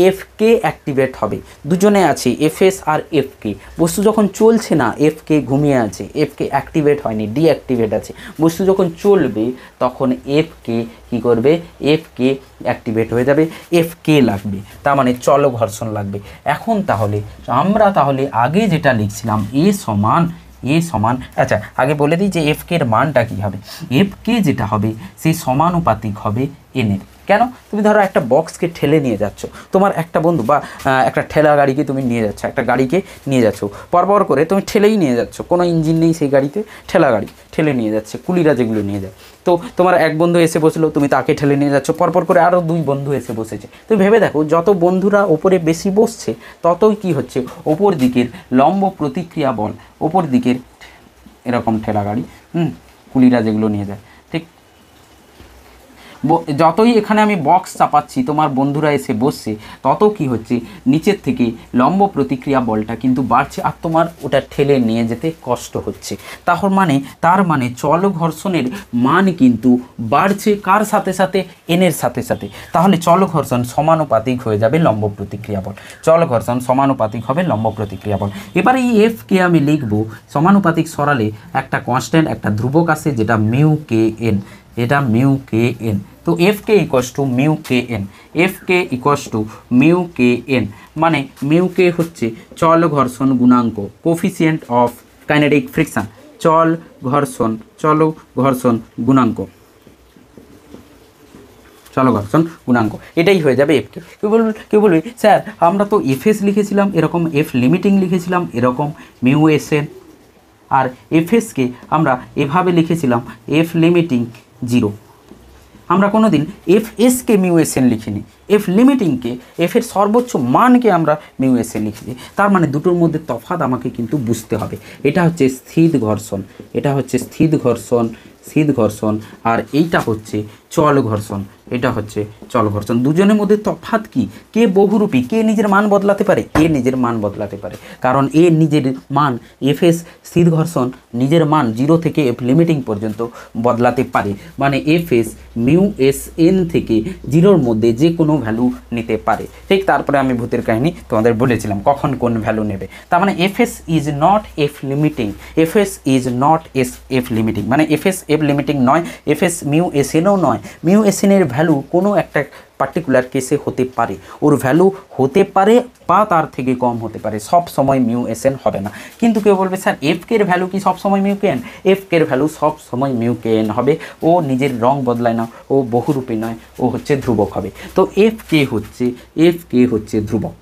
এফ কে অ্যাক্টিভেট হবে, দুজনে আছে এফ এস আর এফ কে। বস্তু যখন চলছে না এফ কে ঘুমিয়ে আছে, এফ কে অ্যাক্টিভেট হয়নি, ডিঅ্যাক্টিভেট আছে। বস্তু যখন চলবে তখন এফ কে কী করবে, এফ কে অ্যাক্টিভেট হয়ে যাবে, এফ কে লাগবে, তার মানে চল ঘর্ষণ লাগবে। এখন তাহলে আমরা আগে যেটা লিখছিলাম এ সমান, আচ্ছা আগে বলে দিই যে এফ কে এর মানটা কী হবে। এফ কে যেটা হবে সেই সমানুপাতিক হবে এনের। কেন, তুমি ধরো একটা বক্সকে ঠেলে নিয়ে যাচ্ছ, তোমার একটা বন্ধু বা একটা ঠেলা গাড়িকে তুমি নিয়ে যাচ্ছ, একটা গাড়িকে নিয়ে যাচ্ছ পরপর করে, তুমি ঠেলেই নিয়ে যাচ্ছ, কোনো ইঞ্জিন নেই সেই গাড়িতে, ঠেলা গাড়ি ঠেলে নিয়ে যাচ্ছে, কুলিরা যেগুলো নিয়ে যায়। তো তোমার এক বন্ধু এসে বসলো, তুমি তাকে ঠেলে নিয়ে যাচ্ছ, পরপর করে আরও দুই বন্ধু এসে বসেছে। তুমি ভেবে দেখো যত বন্ধুরা ওপরে বেশি বসছে ততই কি হচ্ছে, ওপর দিকের লম্ব প্রতিক্রিয়া বল, ওপর দিকের এরকম ঠেলা গাড়ি কুলিরা যেগুলো নিয়ে যায়, ঠিক যতই এখানে আমি বক্স চাপাচ্ছি তোমার বন্ধুরা এসে বসছে, তত কি হচ্ছে নিচের থেকে লম্ব প্রতিক্রিয়া বলটা কিন্তু বাড়ছে, আর তোমার ওটা ঠেলে নিয়ে যেতে কষ্ট হচ্ছে। তার মানে চল ঘর্ষণের মান কিন্তু বাড়ছে কার সাথে সাথে, এনের সাথে সাথে। তাহলে চল ঘর্ষণ সমানুপাতিক হয়ে যাবে লম্ব প্রতিক্রিয়া বল, চল ঘর্ষণ সমানুপাতিক হবে লম্ব প্রতিক্রিয়া বল। এবার এই এফ কে আমি লিখব সমানুপাতিক সরালে একটা কনস্ট্যান্ট, একটা ধ্রুবক আসে যেটা মিউ কে এন, এটা মিউ কে এন। তো F K equals to mu K N, F K equals to mu K N, মানে মিউ কে হচ্ছে চল ঘর্ষণ গুণাঙ্ক, কোফিসিয়েন্ট অফ কাইনেটিক ফ্রিকশন, চল ঘর্ষণ গুণাঙ্ক, এটাই হয়ে যাবে এফ কে। কেউ বলবে স্যার আমরা তো এফ এস লিখেছিলাম এরকম, এফ লিমিটিং লিখেছিলাম এরকম মিউ এস এন, আর এফ এসকে আমরা এভাবে লিখেছিলাম এফ লিমিটিং 0। আমরা কোনো দিন F SK mu S N লিখিনি, এফ লিমিটিংকে, এফ এর সর্বোচ্চ মানকে আমরা মিউ এস এন লিখেছি। তার মানে দুটোর মধ্যে তফাৎ আমাকে কিন্তু বুঝতে হবে। এটা হচ্ছে স্থির ঘর্ষণ, আর এইটা হচ্ছে চল ঘর্ষণ, দুজনের মধ্যে তফাৎ কি, কে বহুরূপী, কে নিজের মান বদলাতে পারে, এ নিজের মান বদলাতে পারে, কারণ এ নিজের মান এফ এস স্থির ঘর্ষণ নিজের মান 0 থেকে এফ লিমিটিং পর্যন্ত বদলাতে পারে, মানে F S mu S N থেকে 0-র মধ্যে যে কোনো ভ্যালু নিতে পারে। ঠিক, তারপরে আমি ভূতের কাহিনী তোমাদের বলেছিলাম কখন কোন ভ্যালু নেবে। তার মানে F S is not F limiting, মানে এফ এস এফ লিমিটিং নয়, F S mu S NO নয়। মিউ এস এনের ভ্যালু কোনো একটা পার্টিকুলার কেসে হতে পারে, ওর ভ্যালু হতে পারে বা তার থেকে কম হতে পারে, সব সময় মিউ এস এন হবে না। কিন্তু কেউ বলবে স্যার এফ কে এর ভ্যালু কি সব সময় মিউ কে এন, এফ কে এর ভ্যালু সব সময় মিউ কে এন হবে, ও নিজের রং বদলায় না, ও বহুরূপী নয়, ও হচ্ছে ধ্রুবক হবে। তো এফ কে হচ্ছে ধ্রুবক,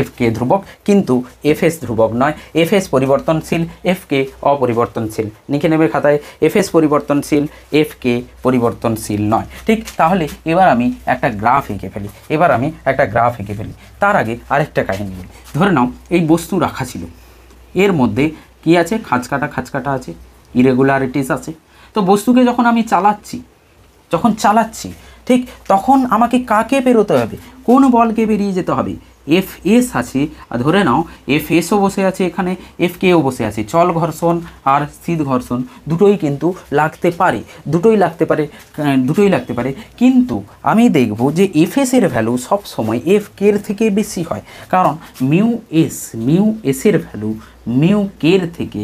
এফ কে ধ্রুবক, কিন্তু এফ এস ধ্রুবক নয়, এফ এস পরিবর্তনশীল, এফ কে অপরিবর্তনশীল। লিখে নেবে খাতায়, এফ এস পরিবর্তনশীল, এফ কে পরিবর্তনশীল নয়। ঠিক, তাহলে এবার আমি একটা গ্রাফ এঁকে ফেলি, তার আগে আরেকটা কাহিনী বলি। ধরে নাও এই বস্তু রাখা ছিল, এর মধ্যে কি আছে, খাঁজ কাটা আছে, ইরেগুলারিটিস আছে। তো বস্তুকে যখন আমি চালাচ্ছি, ঠিক তখন আমাকে কাকে পেরোতে হবে, কোন বলকে বেরিয়ে যেতে হবে, এফ এস আছে, আর ধরে নাও এফ এসও বসে আছে এখানে, এফ কেও বসে আছে, চল ঘর্ষণ আর স্থির ঘর্ষণ দুটোই কিন্তু লাগতে পারে, কিন্তু আমি দেখব যে এফ এস এর ভ্যালু সবসময় এফ কে এর থেকে বেশি হয়, কারণ মিউ এস এর ভ্যালু মিউ কে এর থেকে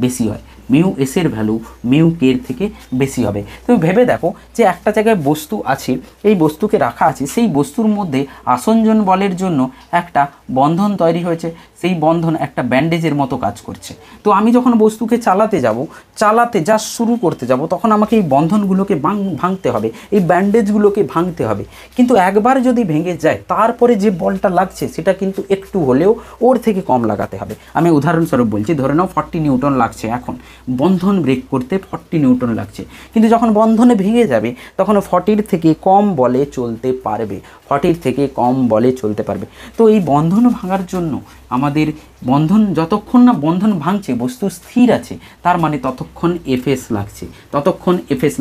বেশি হয়। মিউ এসের ভ্যালু মিউ কে এর থেকে বেশি হবে। তুমি ভেবে দেখো যে একটা জায়গায় বস্তু আছে, এই বস্তুকে রাখা আছে, সেই বস্তুর মধ্যে আসঞ্জন বলের জন্য একটা বন্ধন তৈরি হয়েছে, সেই বন্ধন একটা ব্যান্ডেজের মতো কাজ করছে। তো আমি যখন বস্তুকে চালাতে জাস্ট শুরু করতে যাব, তখন আমাকে এই বন্ধনগুলোকে ভাঙতে হবে, এই ব্যান্ডেজগুলোকে ভাঙতে হবে। কিন্তু একবার যদি ভেঙে যায়, তারপরে যে বলটা লাগছে সেটা কিন্তু একটু হলেও ওর থেকে কম লাগাতে হবে। আমি উদাহরণস্বরূপ বলছি, ধরে নাও 40 নিউটন লাগছে, এখন বন্ধন ব্রেক করতে 40 নিউটন লাগছে, কিন্তু যখন বন্ধনে ভেঙে যাবে তখন 40 থেকে কম বলে চলতে পারবে, 40 থেকে কম বলে চলতে পারবে। তো এই বন্ধন ভাঙার জন্য আমাদের বন্ধন, যতক্ষণ না বন্ধন ভাঙছে বস্তু স্থির আছে, তার মানে ততক্ষণ এফএস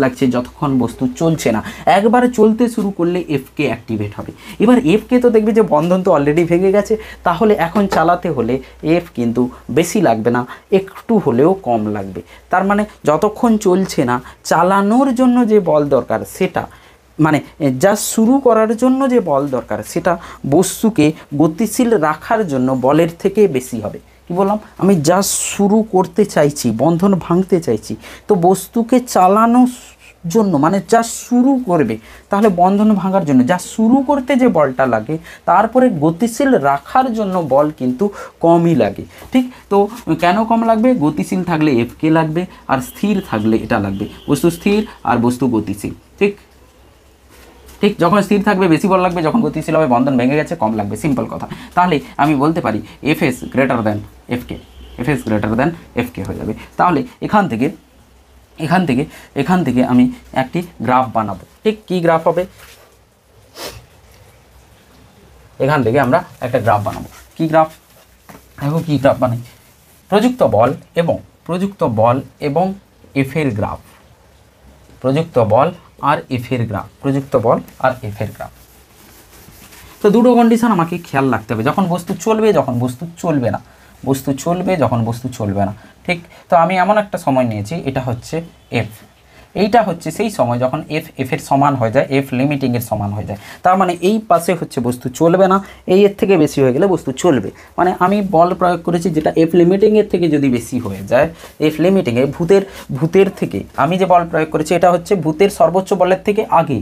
লাগছে, যতক্ষণ বস্তু চলছে না। একবার চলতে শুরু করলে এফকে অ্যাক্টিভেট হবে। এবার এফকে তো দেখবে যে বন্ধন তো অলরেডি ভেঙে গেছে, তাহলে এখন চালাতে হলে এফ কিন্তু বেশি লাগবে না, একটু হলেও কম লাগবে। তার মানে যতক্ষণ চলছে না, চালানোর জন্য যে বল দরকার সেটা, মানে জাস্ট শুরু করার জন্য যে বল দরকার সেটা বস্তুকে গতিশীল রাখার জন্য বলের থেকে বেশি হবে। কি বললাম, আমি জাস্ট শুরু করতে চাইছি, বন্ধন ভাঙতে চাইছি, তো বস্তুকে চালানোর জন্য মানে জাস্ট শুরু করবে, তাহলে বন্ধন ভাঙার জন্য জাস্ট শুরু করতে যে বলটা লাগে, তারপরে গতিশীল রাখার জন্য বল কিন্তু কমই লাগে। ঠিক, তো কেন কম লাগবে? গতিশীল থাকলে এফকে লাগবে, আর স্থির থাকলে এটা লাগবে, বস্তু স্থির আর বস্তু গতিশীল। ঠিক, যখন স্থির থাকবে বেশি বল লাগবে, যখন গতিশীল হবে বন্ধন ভেঙে গেছে কম লাগবে, সিম্পল কথা। তাহলে আমি বলতে পারি FS greater than FK, FS greater than FK হয়ে যাবে। তাহলে এখান থেকে আমি একটি গ্রাফ বানাবো। ঠিক, কি গ্রাফ হবে? এখান থেকে আমরা একটা গ্রাফ বানাবো। কি গ্রাফ? দেখো কি গ্রাফ বানাই, প্রযুক্ত বল এবং এফের গ্রাফ, প্রযুক্ত বল আর এফের গ্রাফ, তো দুটো কন্ডিশন আমাকে খেয়াল রাখতে হবে, যখন বস্তু চলবে, যখন বস্তু চলবে না, ঠিক। তো আমি এমন একটা সময় নিয়েছি, এটা হচ্ছে এফ, এইটা হচ্ছে সেই সময় যখন এফের সমান হয়ে যায়, এফ লিমিটিংয়ের সমান হয়ে যায়। তার মানে এই পাশে হচ্ছে বস্তু চলবে না, এই এর থেকে বেশি হয়ে গেলে বস্তু চলবে। মানে আমি বল প্রয়োগ করেছি যেটা এফ লিমিটিংয়ের থেকে যদি বেশি হয়ে যায়, এফ লিমিটিংয়ে ভূতের থেকে আমি যে বল প্রয়োগ করেছি এটা হচ্ছে ভূতের সর্বোচ্চ বলের থেকে আগে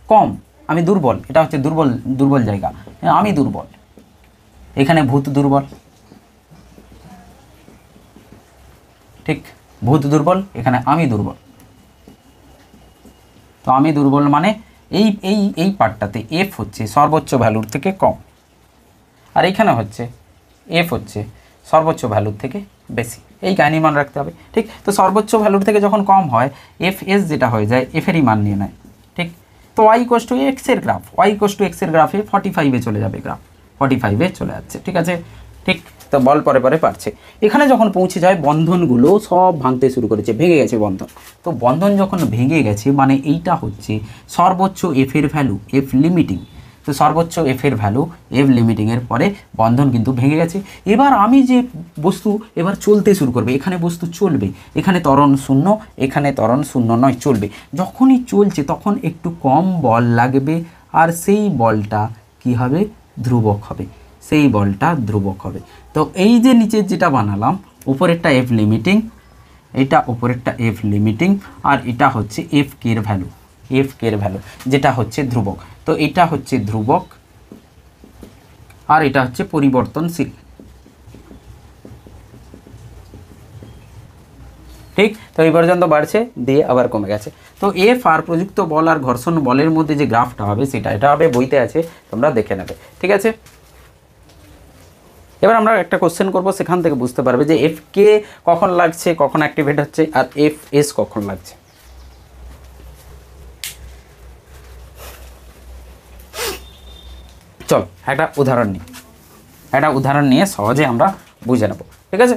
কম, আমি দুর্বল, এটা হচ্ছে দুর্বল জায়গা, আমি দুর্বল, এখানে ভূত দুর্বল, ঠিক, ভূত দুর্বল, এখানে আমি দুর্বল। তো আমি দুর্বল মানে এই পার্টটাতে এফ হচ্ছে সর্বোচ্চ ভ্যালুর থেকে কম, আর এইখানে হচ্ছে এফ হচ্ছে সর্বোচ্চ ভ্যালুর থেকে বেশি, এই কাহিনী মান রাখতে হবে। ঠিক, তো সর্বোচ্চ ভ্যালুর থেকে যখন কম হয় এফ এস যেটা হয়ে যায় এফেরই মান নিয়ে নেয়। ঠিক, তো ওয়াই ইকুয়ালস টু এক্সের গ্রাফে 45-এ চলে যাবে, গ্রাফ 45-এ চলে যাচ্ছে। ঠিক আছে, ঠিক, তো বল পরে পারছে। এখানে যখন পৌঁছে যায় বন্ধনগুলো সব ভাঙতে শুরু করেছে, ভেঙে গেছে বন্ধন। তো বন্ধন যখন ভেঙে গেছে মানে এইটা হচ্ছে সর্বোচ্চ এফের ভ্যালু, এফ লিমিটিং। তো সর্বোচ্চ এফের ভ্যালু, এফ লিমিটিংয়ের পরে বন্ধন কিন্তু ভেঙে গেছে। এবার আমি যে বস্তু এবার চলতে শুরু করবে, এখানে বস্তু চলবে, এখানে ত্বরণ শূন্য নয়, চলবে। যখনই চলছে তখন একটু কম বল লাগবে, আর সেই বলটা কি হবে? ধ্রুবক হবে, সেই বলটা ধ্রুবক হবে। তো এই যে নিচের যেটা বানালাম, উপরেরটা এফ লিমিটিং, এটা উপরেরটা এফ লিমিটিং, আর এটা হচ্ছে এফ কের ভ্যালু, যেটা হচ্ছে ধ্রুবক। তো এটা হচ্ছে ধ্রুবক আর এটা হচ্ছে পরিবর্তনশীল। ঠিক, তো এই পর্যন্ত বাড়ছে দিয়ে আবার কমে গেছে। তো এফ আর প্রযুক্ত বল আর ঘর্ষণ বলের মধ্যে যে গ্রাফটা হবে এটা হবে, বইতে আছে, তোমরা দেখে নেবে। ঠিক আছে, এবার আমরা একটা কোশ্চেন করব, সেখান থেকে বুঝতে পারবে যে এফ কে কখন লাগছে, কখন অ্যাক্টিভেট হচ্ছে, আর এফ এস কখন লাগছে। চল একটা উদাহরণ নিয়ে সহজে আমরা বুঝে নেব। ঠিক আছে,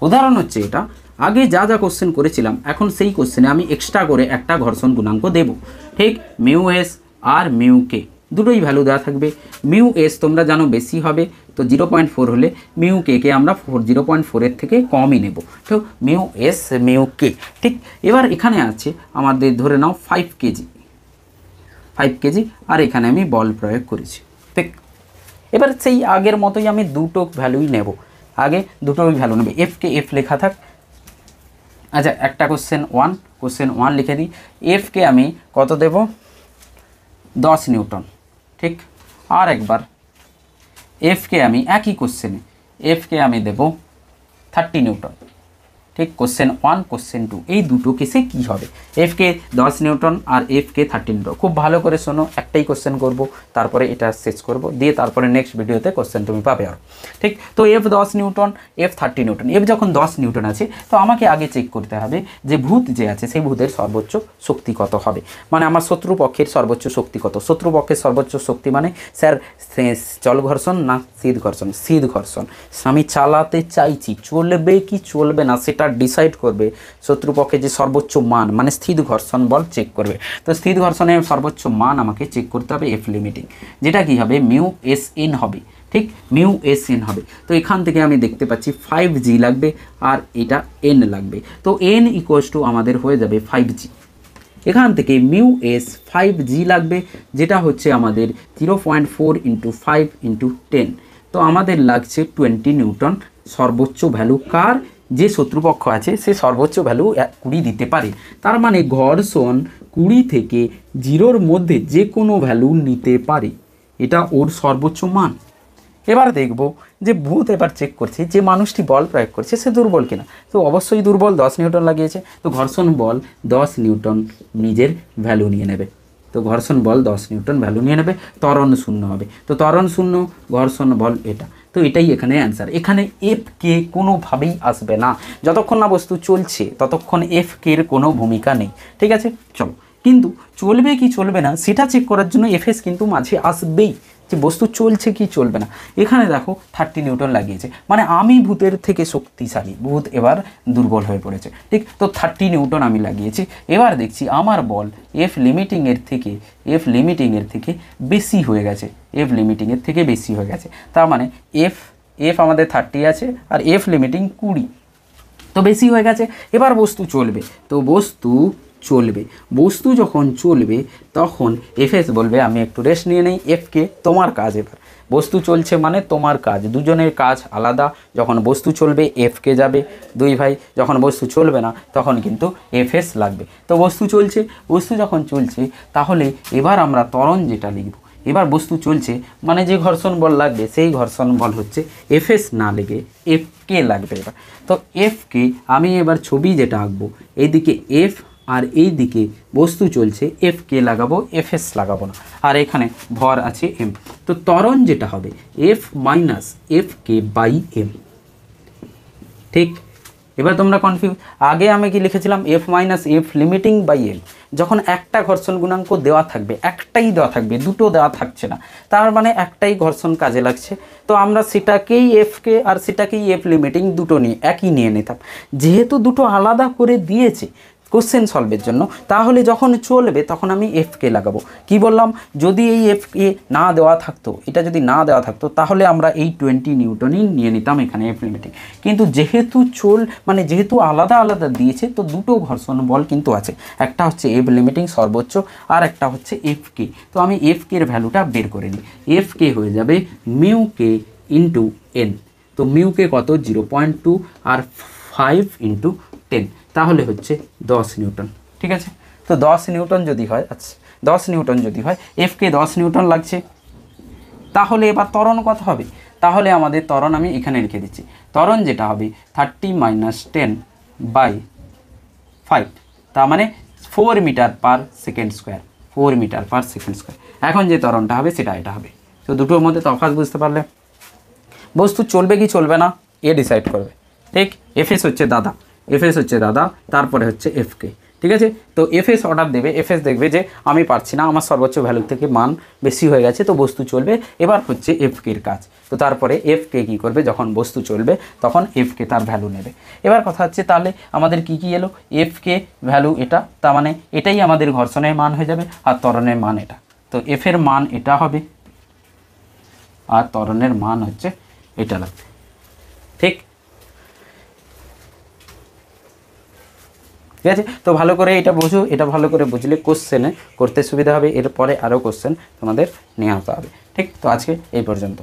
উদাহরণ হচ্ছে এটা, আগে যা কোশ্চেন করেছিলাম এখন সেই কোশ্চেনে আমি এক্সট্রা করে একটা ঘর্ষণ গুণাঙ্ক দেব। ঠিক, মিউ এস আর মিউ কে দুটোই ভ্যালু দেওয়া থাকবে। মিউ এস তোমরা জানো বেশি হবে, তো 0.4 হলে মিউ কে আমরা 0.4-এর থেকে কমই নেব। তো মিউ এস মিউ কে। ঠিক, এবার এখানে আছে আমাদের ধরে নাও 5 কেজি, আর এখানে আমি বল প্রয়োগ করেছি। ঠিক, এবার সেই আগের মতোই আমি দুটো ভ্যালুই নেব, আগে দুটোই ভ্যালু নেবে, এফকে এফ লেখা থাক। আচ্ছা একটা কোশ্চেন ওয়ান লিখে দিই, এফকে আমি কত দেব 10 নিউটন, ঠিক। আর একবার এফকে আমি একই কোশ্চেনে এফকে আমি দেব 30 নিউটন, ঠিক। কোশ্চেন 1 কোশ্চেন 2 এই দুটো কেসে কী হবে, এফকে 10 নিউটন আর এফকে 30 নিউটন। খুব ভালো করে শোনো, একটাই কোশ্চেন করব, তারপরে এটা শেষ করব, দিয়ে তারপরে নেক্সট ভিডিওতে কোশ্চেন তুমি পাবে আর, ঠিক। তো F 10 Newton, F 30 Newton. F যখন 10 নিউটন আছে তো আমাকে আগে চেক করতে হবে যে ভূত যে আছে সেই ভূতের সর্বোচ্চ শক্তি কত হবে, মানে আমার শত্রুপক্ষের সর্বোচ্চ শক্তি কত। শত্রুপক্ষের সর্বোচ্চ শক্তি মানে স্যার জল ঘর্ষণ না শীত ঘর্ষণ? শীত ঘর্ষণ। আমি চালাতে চাইছি, চলবে কি চলবে না সেটা ডিসাইড করবে শত্রুপক্ষের যে সর্বোচ্চ মান, মানে স্থির ঘর্ষণ বল চেক করবে। তো স্থির ঘর্ষণের সর্বোচ্চ মান আমাকে চেক করতে হবে এফ লিমিটিং, যেটা কি হবে মিউ এস এন হবে, ঠিক। মিউ এস এন হবে। তো এখান থেকে আমি দেখতে পাচ্ছি 5G লাগবে আর এটা এন লাগবে। তো এন ইকুয়ালস টু আমাদের হয়ে যাবে 5G। এখান থেকে মিউ এস 5G লাগবে, যেটা হচ্ছে আমাদের 0.4 × 5 × 10। তো আমাদের লাগছে 20 নিউটন। সর্বোচ্চ ভ্যালু কার? যে শত্রুপক্ষ আছে সে সর্বোচ্চ ভ্যালু 20 দিতে পারে। তার মানে ঘর্ষণ 20 থেকে 0-র মধ্যে যে কোনো ভ্যালু নিতে পারে, এটা ওর সর্বোচ্চ মান। এবার দেখব যে ভূত এবার চেক করছে যে মানুষটি বল প্রয়োগ করছে সে দুর্বল কিনা। তো অবশ্যই দুর্বল, 10 নিউটন লাগিয়েছে। তো ঘর্ষণ বল 10 নিউটন নিজের ভ্যালু নিয়ে নেবে। তো ঘর্ষণ বল 10 নিউটন ভ্যালু নিয়ে নেবে, ত্বরণ 0 হবে। তো ত্বরণ 0, ঘর্ষণ বল এটা। তো এটাই এখানে অ্যান্সার। এখানে এফ কে কোনোভাবেই আসবে না, যতক্ষণ না বস্তু চলছে ততক্ষণ এফ কের কোনো ভূমিকা নেই, ঠিক আছে। চলো, কিন্তু চলবে কি চলবে না সেটা চেক করার জন্য এফএস কিন্তু মাঝে আসবেই, যে বস্তু চলছে কি চলবে না। এখানে দেখো 30 নিউটন লাগিয়েছে, মানে আমি ভূতের থেকে শক্তিশালী, ভূত এবার দুর্বল হয়ে পড়েছে, ঠিক। তো 30 নিউটন আমি লাগিয়েছি। এবার দেখছি আমার বল এফ লিমিটিংয়ের থেকে বেশি হয়ে গেছে, এফ লিমিটিংয়ের থেকে বেশি হয়ে গেছে। তার মানে এফ আমাদের 30 আছে আর এফ লিমিটিং 20, তো বেশি হয়ে গেছে। এবার বস্তু চলবে, তো বস্তু যখন চলবে তখন এফএস বলবে আমি একটু রেস্ট নিয়ে নেই, এফকে তোমার কাজ। এবার বস্তু চলছে মানে তোমার কাজ, দুজনের কাজ আলাদা। যখন বস্তু চলবে এফকে যাবে 2 ভাই, যখন বস্তু চলবে না তখন কিন্তু এফএস লাগবে। তো বস্তু যখন চলছে তাহলে এবার আমরা ত্বরণ যেটা লিখব, এবার বস্তু চলছে মানে যে ঘর্ষণ বল লাগবে সেই ঘর্ষণ বল হচ্ছে এফএস না লেগে এফকে লাগবে। এবার তো এফকে আমি এবার ছবি যেটা আঁকবো, এইদিকে এফ আর এই দিকে বস্তু চলছে, এফ কে লাগাবো, এফএস লাগাবো না। আর এখানে ভর আছে এম। তো ত্বরণ যেটা হবে F minus F K by M, ঠিক। এবার তোমরা কনফিউজ, আগে আমি কি লিখেছিলাম F minus F limiting by M. যখন একটা ঘর্ষণ গুণাঙ্ক দেওয়া থাকবে, একটাই দেওয়া থাকবে, দুটো দেওয়া থাকছে না, তার মানে একটাই ঘর্ষণ কাজে লাগছে। তো আমরা সেটাকেই এফকে আর সেটাকেই এফ লিমিটিং দুটো নিয়ে একই নিয়ে নিতাম। যেহেতু দুটো আলাদা করে দিয়েছে কোশ্চেন সলভের জন্য, তাহলে যখন চলবে তখন আমি এফকে লাগাবো। কি বললাম, যদি এই এফকে না দেওয়া থাকতো, এটা যদি না দেওয়া থাকতো তাহলে আমরা এই 20 নিউটনই নিয়ে নিতাম এখানে এফ লিমিটিং। কিন্তু যেহেতু আলাদা আলাদা দিয়েছে, তো দুটো ঘর্ষণ বল কিন্তু আছে, একটা হচ্ছে এফ লিমিটিং সর্বোচ্চ আর একটা হচ্ছে এফকে। তো আমি এফকে এর ভ্যালুটা বের করে নিই। এফকে হয়ে যাবে মিউ কে ইন্টু এন। তো মিউ কে কত 0.2 আর 5 × 10, তাহলে হচ্ছে 10 নিউটন, ঠিক আছে। তো 10 নিউটন যদি হয়, আচ্ছা 10 নিউটন যদি হয়, এফকে 10 নিউটন লাগছে, তাহলে এবার ত্বরণ কত হবে? তাহলে আমাদের ত্বরণ আমি এখানে লিখে দিচ্ছি। ত্বরণ যেটা হবে 30 - 10/5, তার মানে 4 মিটার/সেকেন্ড স্কোয়ার, 4 মিটার/সেকেন্ড স্কোয়ার। এখন যে ত্বরণটা হবে সেটা এটা হবে। তো দুটোর মধ্যে তফাৎ বুঝতে পারলে। বস্তু চলবে কি চলবে না এ ডিসাইড করবে, ঠিক। এফএস হচ্ছে দাদা, তারপরে হচ্ছে এফকে, ঠিক আছে। তো এফএস অর্ডার দেবে, এফএস দেখবে যে আমি পারছি না, আমার সর্বোচ্চ ভ্যালু থেকে মান বেশি হয়ে গেছে, তো বস্তু চলবে। এবার হচ্ছে এফকের কাজ। তো তারপরে এফকে কী করবে, যখন বস্তু চলবে তখন এফকে তার ভ্যালু নেবে। এবার কথা হচ্ছে তাহলে আমাদের কি এলো, এফকে ভ্যালু এটা, তার মানে এটাই আমাদের ঘর্ষণের মান হয়ে যাবে আর ত্বরণের মান এটা। তো এফের মান এটা হবে আর ত্বরণের মান হচ্ছে এটা লাগবে, ঠিক আছে। তো ভালো করে এটা বোঝো, এটা ভালো করে বুঝলে কোশ্চেনে করতে সুবিধা হবে। এরপরে আরও কোশ্চেন তোমাদের নিয়ে আসতে হবে, ঠিক। তো আজকে এই পর্যন্ত।